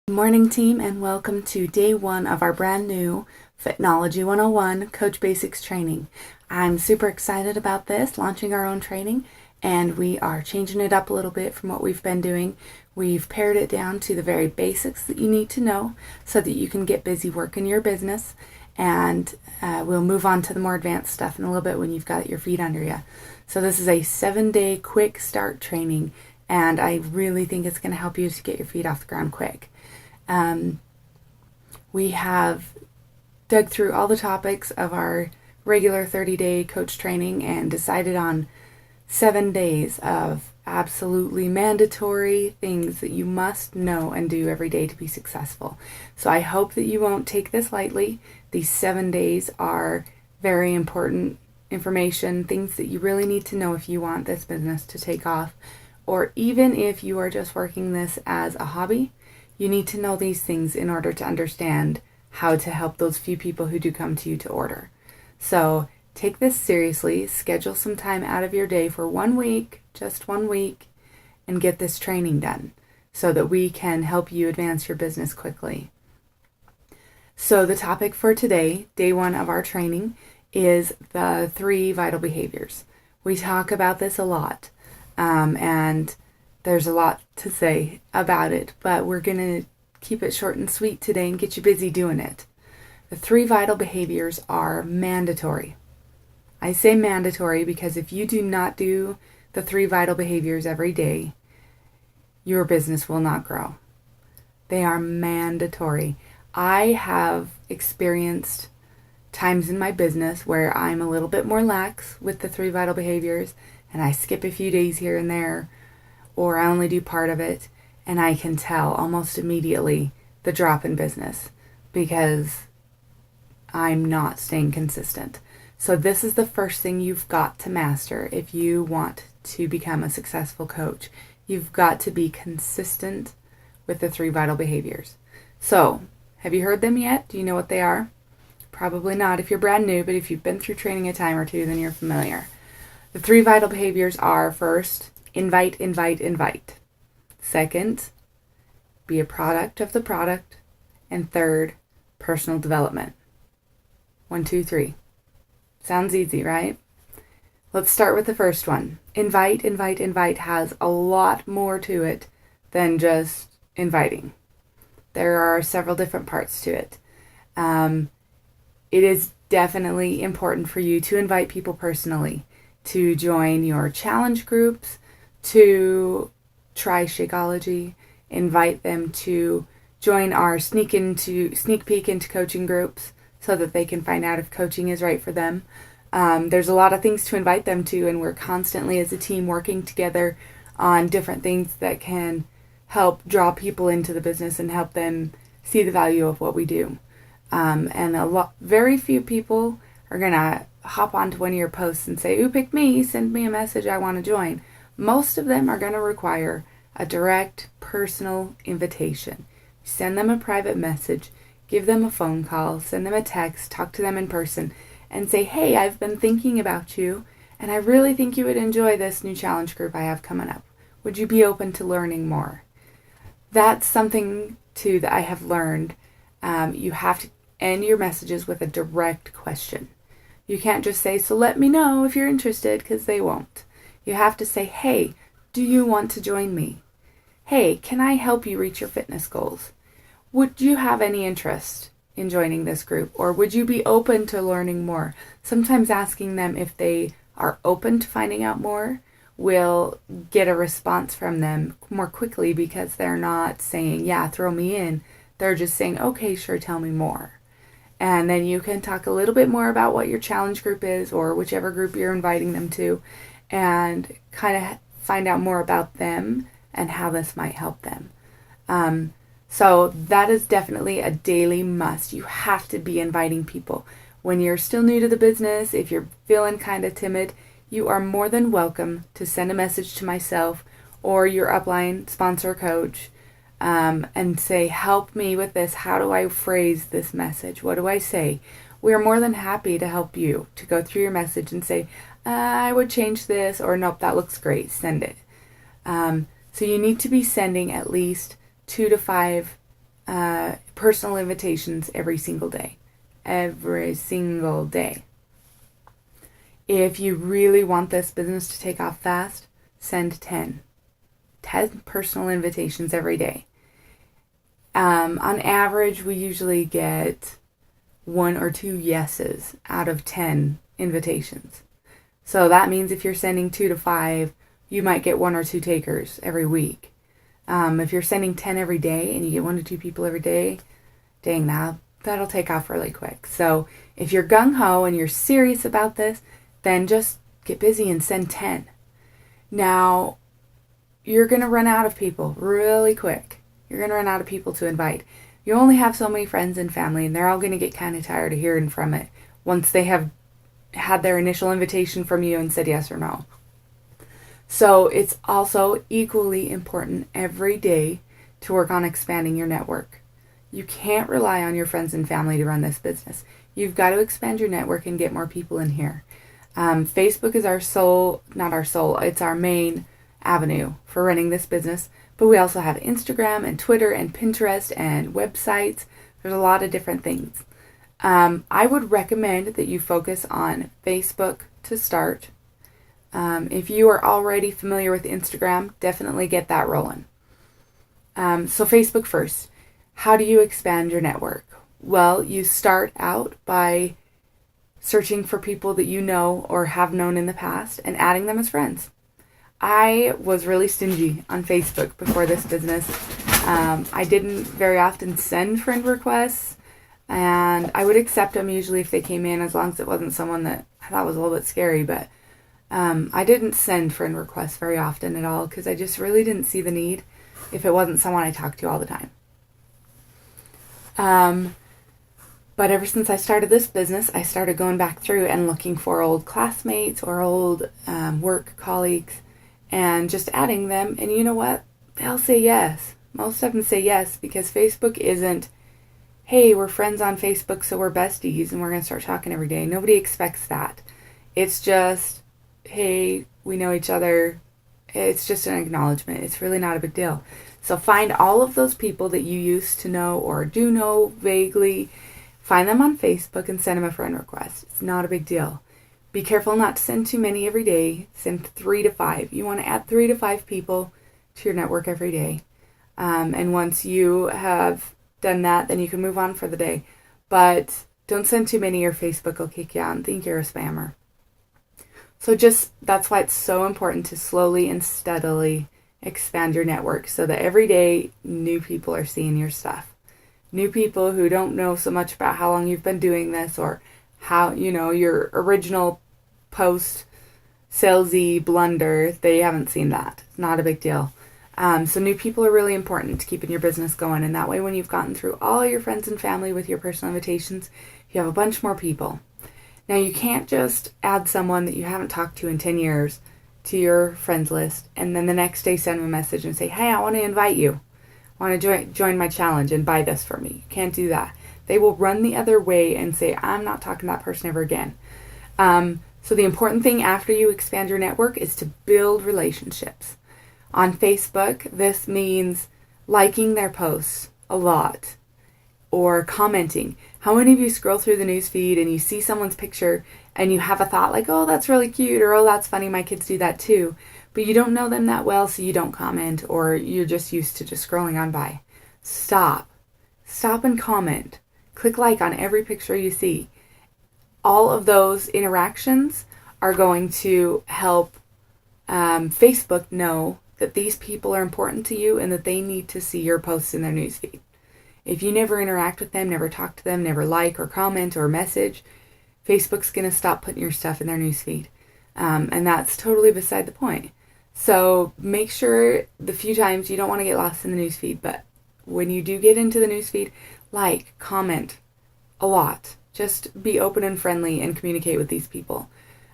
Good morning, team, and welcome to day one of our brand new Fit-KNOW-logy 101 Coach Basics training. I'm super excited about this, launching our own training, and we are changing it up a little bit from what we've been doing. We've pared it down to the very basics that you need to know so that you can get busy working your business, and we'll move on to the more advanced stuff in a little bit when you've got your feet under you. So this is a 7-day quick start training, and I really think it's going to help you to get your feet off the ground quick. We have dug through all the topics of our regular 30-day coach training and decided on 7 days of absolutely mandatory things that you must know and do every day to be successful. So I hope that you won't take this lightly. These 7 days are very important information, things that you really need to know if you want this business to take off, or even if you are just working this as a hobby. You need to know these things in order to understand how to help those few people who do come to you to order. So take this seriously, schedule some time out of your day for 1 week, just 1 week, and get this training done so that we can help you advance your business quickly. So the topic for today, day one of our training, is the 3 vital behaviors. We talk about this a lot, and there's a lot to say about it, but we're going to keep it short and sweet today and get you busy doing it. The 3 vital behaviors are mandatory. I say mandatory because if you do not do the 3 vital behaviors every day, your business will not grow. They are mandatory. I have experienced times in my business where I'm a little bit more lax with the 3 vital behaviors and I skip a few days here and there, or I only do part of it, and I can tell almost immediately the drop in business because I'm not staying consistent. So this is the first thing you've got to master if you want to become a successful coach. You've got to be consistent with the 3 vital behaviors. So, have you heard them yet? Do you know what they are? Probably not if you're brand new, but if you've been through training a time or two, then you're familiar. The 3 vital behaviors are: first, invite, invite, invite. Second, be a product of the product. And third, personal development. 1, 2, 3. Sounds easy, right? Let's start with the first one. Invite, invite, invite has a lot more to it than just inviting. There are several different parts to it. It is definitely important for you to invite people personally to join your challenge groups, to try Shakeology, invite them to join our sneak peek into coaching groups so that they can find out if coaching is right for them. There's a lot of things to invite them to, and we're constantly as a team working together on different things that can help draw people into the business and help them see the value of what we do. And very few people are going to hop onto one of your posts and say, "Ooh, pick me, send me a message, I want to join." Most of them are going to require a direct, personal invitation. Send them a private message, give them a phone call, send them a text, talk to them in person, and say, "Hey, I've been thinking about you, and I really think you would enjoy this new challenge group I have coming up. Would you be open to learning more?" That's something, too, that I have learned. You have to end your messages with a direct question. You can't just say, "So let me know if you're interested," because they won't. You have to say, "Hey, do you want to join me? Hey, can I help you reach your fitness goals? Would you have any interest in joining this group? Or would you be open to learning more?" Sometimes asking them if they are open to finding out more will get a response from them more quickly because they're not saying, "Yeah, throw me in." They're just saying, "Okay, sure, tell me more." And then you can talk a little bit more about what your challenge group is or whichever group you're inviting them to, and kind of find out more about them and how this might help them. So that is definitely a daily must. You have to be inviting people. When you're still new to the business, if you're feeling kind of timid, you are more than welcome to send a message to myself or your upline sponsor coach and say, "Help me with this. How do I phrase this message? What do I say?" We are more than happy to help you to go through your message and say, "I would change this," or "Nope, that looks great, send it." So you need to be sending at least 2 to 5 personal invitations every single day. Every single day. If you really want this business to take off fast, send 10 personal invitations every day. On average, we usually get 1 or 2 yeses out of 10 invitations. So that means if you're sending 2 to 5, you might get 1 or 2 takers every week. If you're sending 10 every day and you get 1 to 2 people every day, dang, that'll take off really quick. So if you're gung-ho and you're serious about this, then just get busy and send 10. Now, you're going to run out of people really quick. You're going to run out of people to invite. You only have so many friends and family, and they're all going to get kind of tired of hearing from it once they have had their initial invitation from you and said yes or no. So it's also equally important every day to work on expanding your network. You can't rely on your friends and family to run this business. You've got to expand your network and get more people in here. Facebook is it's our main avenue for running this business, but we also have Instagram and Twitter and Pinterest and websites. There's a lot of different things. I would recommend that you focus on Facebook to start. If you are already familiar with Instagram, definitely get that rolling. So Facebook first. How do you expand your network? Well, you start out by searching for people that you know or have known in the past and adding them as friends. I was really stingy on Facebook before this business. I didn't very often send friend requests, and I would accept them usually if they came in, as long as it wasn't someone that I thought was a little bit scary, but I didn't send friend requests very often at all because I just really didn't see the need if it wasn't someone I talked to all the time. But ever since I started this business, I started going back through and looking for old classmates or old work colleagues and just adding them. And you know what? They'll say yes. Most of them say yes because Facebook isn't, hey, we're friends on Facebook, so we're besties and we're going to start talking every day. Nobody expects that. It's just, hey, we know each other. It's just an acknowledgement. It's really not a big deal. So find all of those people that you used to know or do know vaguely. Find them on Facebook and send them a friend request. It's not a big deal. Be careful not to send too many every day. Send 3 to 5. You want to add 3 to 5 people to your network every day. And once you have done that, then you can move on for the day. But don't send too many or Facebook will kick you out and think you're a spammer. So that's why it's so important to slowly and steadily expand your network so that every day new people are seeing your stuff. New people who don't know so much about how long you've been doing this or how, your original post salesy blunder, they haven't seen that. It's not a big deal. So new people are really important to keeping your business going. And that way, when you've gotten through all your friends and family with your personal invitations, you have a bunch more people. Now, you can't just add someone that you haven't talked to in 10 years to your friends list and then the next day send them a message and say, hey, I want to invite you. I want to join my challenge and buy this for me. You can't do that. They will run the other way and say, I'm not talking to that person ever again. So the important thing after you expand your network is to build relationships. On Facebook, this means liking their posts a lot or commenting. How many of you scroll through the news feed and you see someone's picture and you have a thought like, oh, that's really cute, or oh, that's funny, my kids do that too, but you don't know them that well, so you don't comment, or you're just used to just scrolling on by. Stop and comment. Click like on every picture you see. All of those interactions are going to help Facebook know that these people are important to you and that they need to see your posts in their newsfeed. If you never interact with them, never talk to them, never like or comment or message, Facebook's going to stop putting your stuff in their newsfeed. And that's totally beside the point. So make sure the few times you don't want to get lost in the newsfeed, but when you do get into the newsfeed, like, comment a lot. Just be open and friendly and communicate with these people.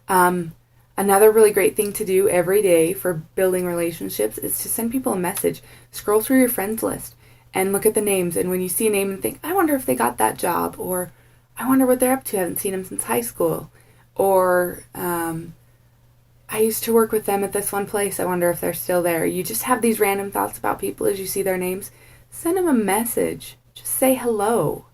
Another really great thing to do every day for building relationships is to send people a message. Scroll through your friends list and look at the names. And when you see a name and think, I wonder if they got that job, or I wonder what they're up to. I haven't seen them since high school. Or I used to work with them at this one place. I wonder if they're still there. You just have these random thoughts about people as you see their names. send them a message. Just say hello.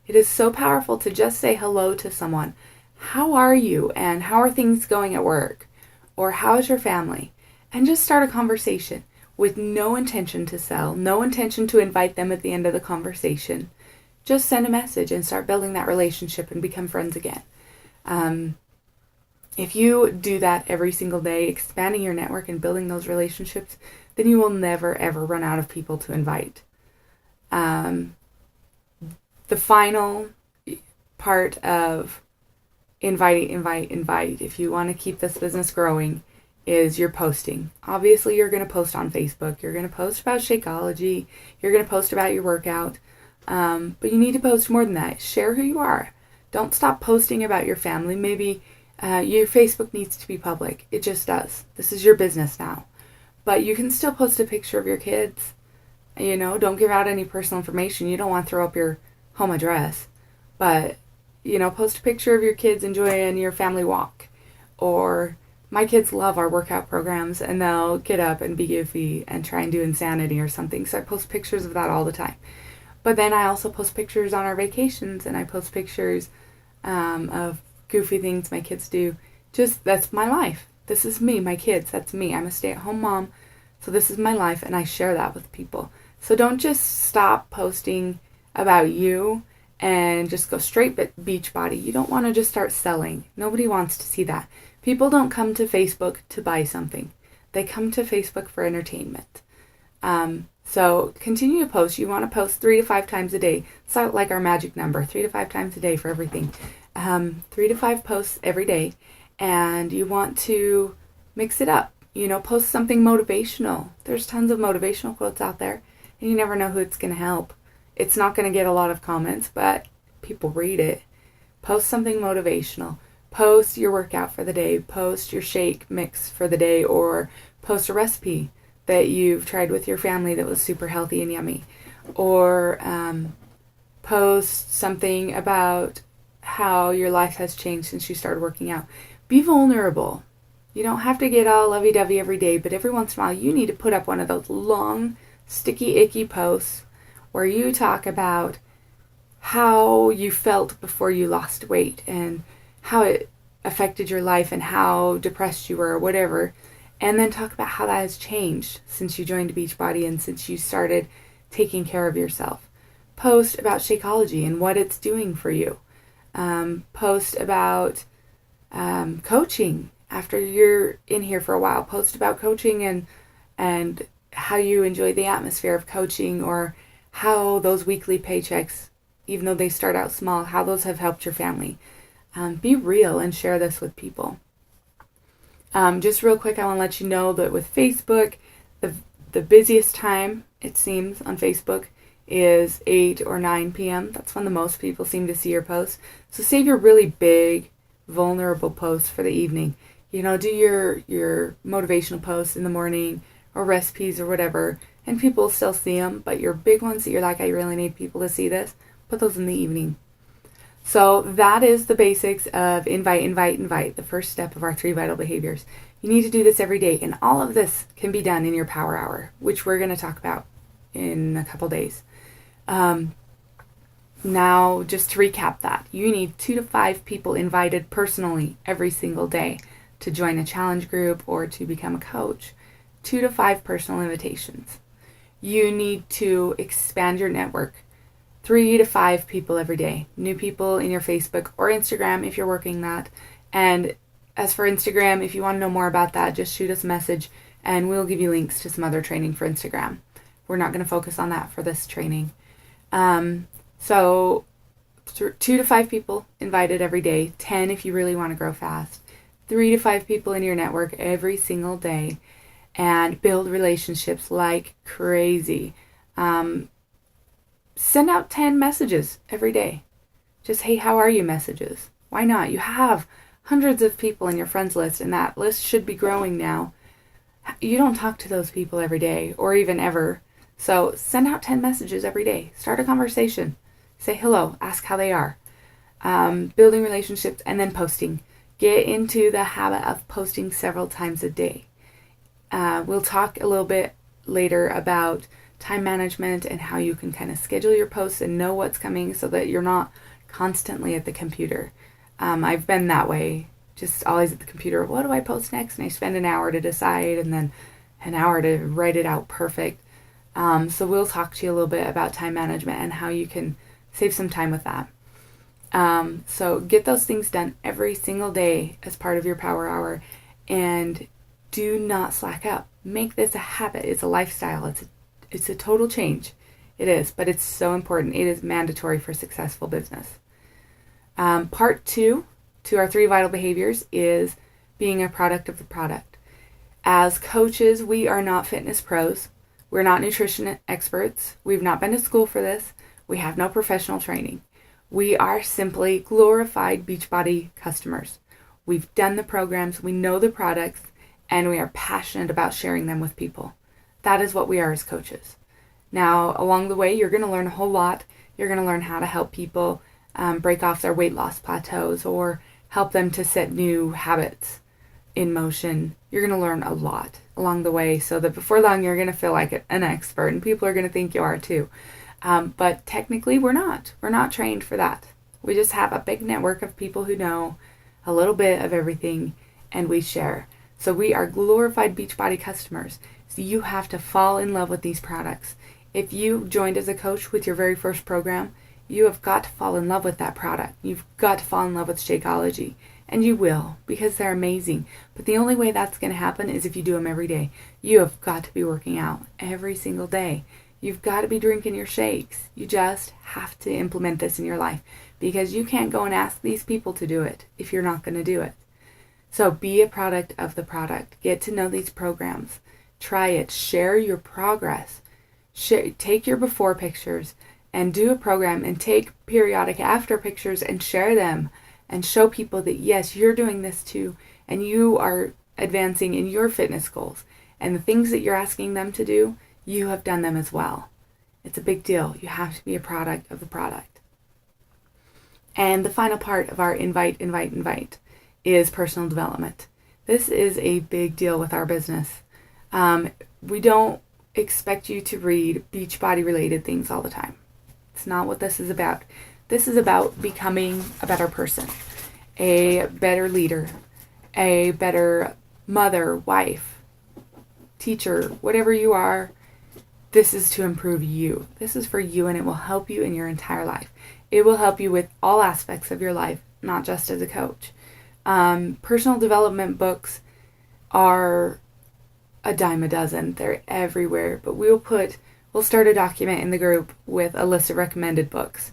It is so powerful to just say hello to someone. How are you? And how are things going at work? Or how is your family? And just start a conversation with no intention to sell, no intention to invite them at the end of the conversation. Just send a message and start building that relationship and become friends again. If you do that every single day, expanding your network and building those relationships, then you will never, ever run out of people to invite. The final part of invite, if you want to keep this business growing, is your posting. Obviously, you're going to post on Facebook. You're going to post about Shakeology. You're going to post about your workout. But you need to post more than that. Share who you are. Don't stop posting about your family. Maybe your Facebook needs to be public. It just does. This is your business now. But you can still post a picture of your kids. Don't give out any personal information. You don't want to throw up your home address. But, post a picture of your kids enjoying your family walk. Or my kids love our workout programs, and they'll get up and be goofy and try and do insanity or something. So I post pictures of that all the time. But then I also post pictures on our vacations, and I post pictures of goofy things my kids do. That's my life. This is me, my kids. That's me. I'm a stay-at-home mom, so this is my life, and I share that with people. So don't just stop posting about you and just go straight beach body. You don't want to just start selling. Nobody wants to see that. People don't come to Facebook to buy something. They come to Facebook for entertainment. So continue to post. You want to post 3 to 5 times a day. It's like our magic number, 3 to 5 times a day for everything. 3 to 5 posts every day. And you want to mix it up. Post something motivational. There's tons of motivational quotes out there, and you never know who it's going to help. It's not going to get a lot of comments, but people read it. Post something motivational. Post your workout for the day. Post your shake mix for the day, or post a recipe that you've tried with your family that was super healthy and yummy. Or post something about how your life has changed since you started working out. Be vulnerable. You don't have to get all lovey-dovey every day, but every once in a while you need to put up one of those long, sticky, icky posts where you talk about how you felt before you lost weight and how it affected your life and how depressed you were or whatever. And then talk about how that has changed since you joined Beachbody and since you started taking care of yourself. Post about Shakeology and what it's doing for you. Post about coaching after you're in here for a while. Post about coaching and how you enjoy the atmosphere of coaching, or how those weekly paychecks, even though they start out small, how those have helped your family. Be real and share this with people. Just real quick, I want to let you know that with Facebook, the busiest time, it seems, on Facebook is 8 or 9 p.m. That's when the most people seem to see your posts. So save your really big, vulnerable posts for the evening. Do your motivational posts in the morning or recipes or whatever, and people will still see them, but your big ones that you're like, I really need people to see this, put those in the evening. So that is the basics of invite, the first step of our 3 vital behaviors. You need to do this every day, and all of this can be done in your power hour, which we're going to talk about in a couple days. Now, just to recap that, you need 2 to 5 people invited personally every single day to join a challenge group or to become a coach. 2 to 5 personal invitations. You need to expand your network. 3 to 5 people every day. New people in your Facebook or Instagram if you're working that. And as for Instagram, if you want to know more about that, just shoot us a message and we'll give you links to some other training for Instagram. We're not going to focus on that for this training. So 2 to 5 people invited every day. 10 if you really want to grow fast. 3 to 5 people in your network every single day. And build relationships like crazy. Send out 10 messages every day. Just, hey, how are you messages. Why not? You have hundreds of people in your friends list, and that list should be growing now. You don't talk to those people every day or even ever. So send out 10 messages every day. Start a conversation. Say hello. Ask how they are. Building relationships and then posting. Get into the habit of posting several times a day. We'll talk a little bit later about time management and how you can kind of schedule your posts and know what's coming so that you're not constantly at the computer. I've been that way, just always at the computer. What do I post next? And I spend an hour to decide and then an hour to write it out perfect. So we'll talk to you a little bit about time management and how you can save some time with that. So get those things done every single day as part of your power hour, and do not slack up. Make this a habit. It's a lifestyle. It's a total change. It is, but it's so important. It is mandatory for successful business. Part 2 to our 3 vital behaviors is being a product of the product. As coaches, we are not fitness pros. We're not nutrition experts. We've not been to school for this. We have no professional training. We are simply glorified Beachbody customers. We've done the programs, we know the products, and we are passionate about sharing them with people. That is what we are as coaches. Now, along the way, you're going to learn a whole lot. You're going to learn how to help people break off their weight loss plateaus or help them to set new habits in motion. You're going to learn a lot along the way so that before long you're going to feel like an expert and people are going to think you are too. But technically we're not. We're not trained for that. We just have a big network of people who know a little bit of everything and we share. So we are glorified Beachbody customers. So you have to fall in love with these products. If you joined as a coach with your very first program, you have got to fall in love with that product. You've got to fall in love with Shakeology. And you will, because they're amazing. But the only way that's going to happen is if you do them every day. You have got to be working out every single day. You've got to be drinking your shakes. You just have to implement this in your life, because you can't go and ask these people to do it if you're not going to do it. So be a product of the product. Get to know these programs. Try it. Share your progress. Take your before pictures and do a program, and take periodic after pictures and share them and show people that yes, you're doing this too, and you are advancing in your fitness goals, and the things that you're asking them to do, you have done them as well. It's a big deal. You have to be a product of the product. And the final part of our invite is personal development. This is a big deal with our business. We don't expect you to read Beachbody related things all the time. It's not what this is about. This is about becoming a better person, a better leader, a better mother, wife, teacher, whatever you are. This is to improve you. This is for you, and it will help you in your entire life. It will help you with all aspects of your life, not just as a coach. Personal development books are a dime a dozen. They're everywhere, but we'll start a document in the group with a list of recommended books.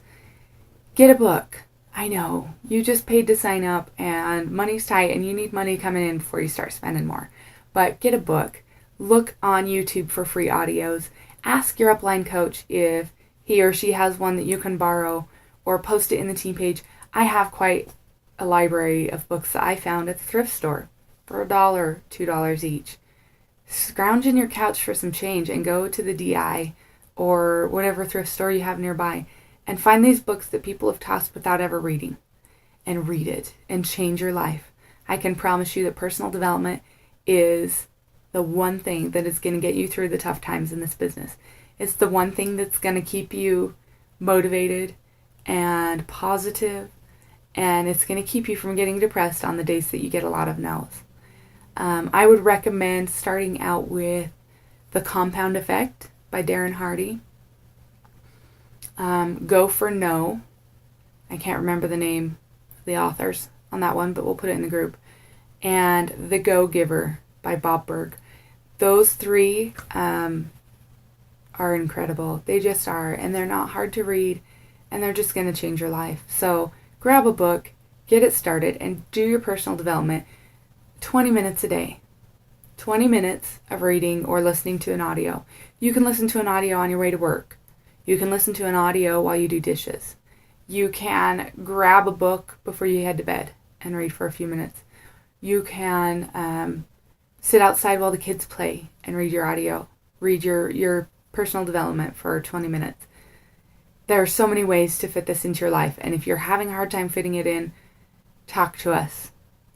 Get a book. I know, you just paid to sign up and money's tight and you need money coming in before you start spending more. But get a book. Look on YouTube for free audios. Ask your upline coach if he or she has one that you can borrow, or post it in the team page. I have quite a library of books that I found at the thrift store for $1, $2 each. Scrounge in your couch for some change and go to the DI or whatever thrift store you have nearby and find these books that people have tossed without ever reading, and read it and change your life. I can promise you that personal development is the one thing that is going to get you through the tough times in this business. It's the one thing that's going to keep you motivated and positive, and it's going to keep you from getting depressed on the days that you get a lot of no's. I would recommend starting out with The Compound Effect by Darren Hardy. Go for No. I can't remember the name of the authors on that one, but we'll put it in the group. And The Go-Giver by Bob Burg. Those 3 are incredible. They just are. And they're not hard to read. And they're just going to change your life. So grab a book, get it started, and do your personal development 20 minutes a day. 20 minutes of reading or listening to an audio. You can listen to an audio on your way to work. You can listen to an audio while you do dishes. You can grab a book before you head to bed and read for a few minutes. You can sit outside while the kids play and read your audio. Read your personal development for 20 minutes. There are so many ways to fit this into your life. And if you're having a hard time fitting it in, talk to us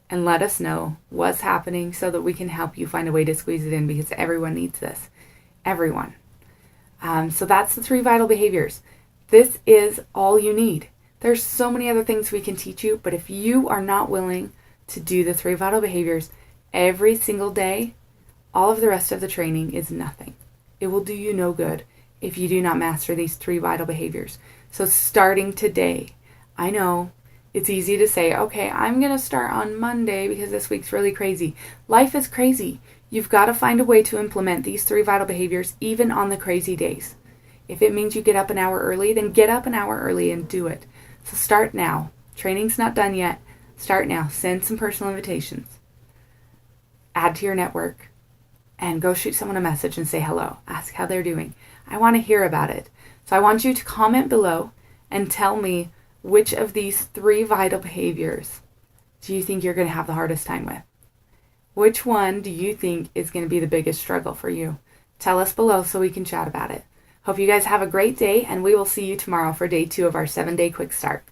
and let us know what's happening so that we can help you find a way to squeeze it in, because everyone needs this. Everyone. So that's the 3 vital behaviors. This is all you need. There's so many other things we can teach you, but if you are not willing to do the 3 vital behaviors every single day, all of the rest of the training is nothing. It will do you no good if you do not master these 3 vital behaviors. So starting today, I know it's easy to say, okay, I'm going to start on Monday because this week's really crazy. Life is crazy. You've got to find a way to implement these 3 vital behaviors even on the crazy days. If it means you get up an hour early, then get up an hour early and do it. So start now. Training's not done yet. Start now. Send some personal invitations. Add to your network. And go shoot someone a message and say hello. Ask how they're doing. I want to hear about it. So I want you to comment below and tell me which of these 3 vital behaviors do you think you're going to have the hardest time with? Which one do you think is going to be the biggest struggle for you? Tell us below so we can chat about it. Hope you guys have a great day, and we will see you tomorrow for day 2 of our 7-day quick start.